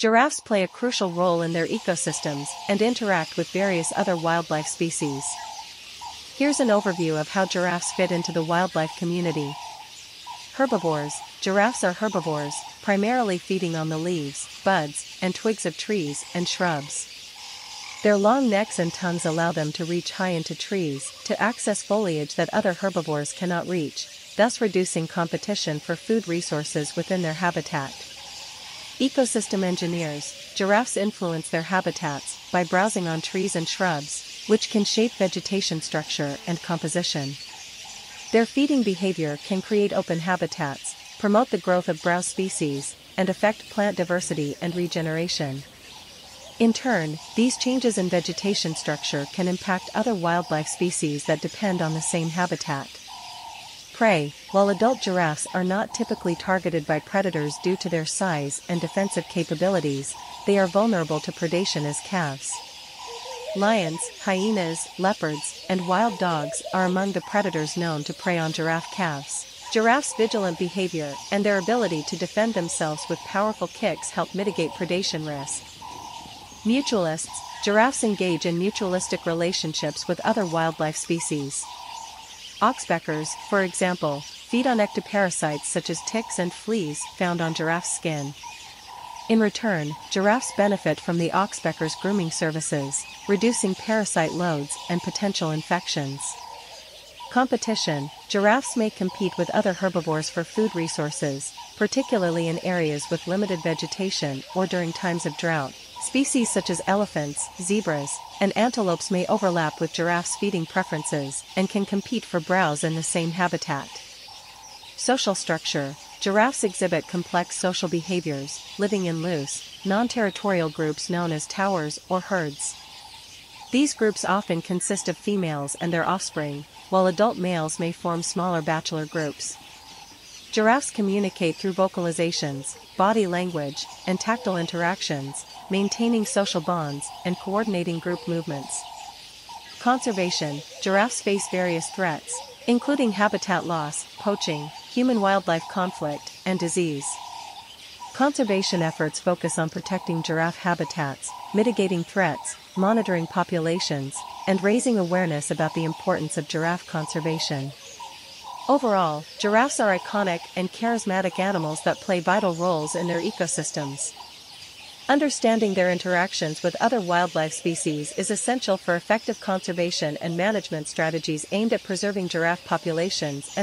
Giraffes play a crucial role in their ecosystems and interact with various other wildlife species. Here's an overview of how giraffes fit into the wildlife community. Herbivores. Giraffes are herbivores, primarily feeding on the leaves, buds, and twigs of trees and shrubs. Their long necks and tongues allow them to reach high into trees to access foliage that other herbivores cannot reach, thus reducing competition for food resources within their habitat. Ecosystem engineers. Giraffes influence their habitats by browsing on trees and shrubs, which can shape vegetation structure and composition. Their feeding behavior can create open habitats, promote the growth of browse species, and affect plant diversity and regeneration. In turn, these changes in vegetation structure can impact other wildlife species that depend on the same habitat. Prey. While adult giraffes are not typically targeted by predators due to their size and defensive capabilities, they are vulnerable to predation as calves. Lions, hyenas, leopards, and wild dogs are among the predators known to prey on giraffe calves. Giraffes' vigilant behavior and their ability to defend themselves with powerful kicks help mitigate predation risk. Mutualists. Giraffes engage in mutualistic relationships with other wildlife species. Oxpeckers, for example, feed on ectoparasites such as ticks and fleas found on giraffe skin. In return, giraffes benefit from the oxpecker's grooming services, reducing parasite loads and potential infections. Competition. Giraffes may compete with other herbivores for food resources, particularly in areas with limited vegetation or during times of drought. Species such as elephants, zebras, and antelopes may overlap with giraffes' feeding preferences and can compete for browse in the same habitat. Social structure. Giraffes exhibit complex social behaviors, living in loose, non-territorial groups known as towers or herds. These groups often consist of females and their offspring, while adult males may form smaller bachelor groups. Giraffes communicate through vocalizations, body language, and tactile interactions, maintaining social bonds and coordinating group movements. Conservation. Giraffes face various threats, including habitat loss, poaching, human-wildlife conflict, and disease. Conservation efforts focus on protecting giraffe habitats, mitigating threats, monitoring populations, and raising awareness about the importance of giraffe conservation. Overall, giraffes are iconic and charismatic animals that play vital roles in their ecosystems. Understanding their interactions with other wildlife species is essential for effective conservation and management strategies aimed at preserving giraffe populations and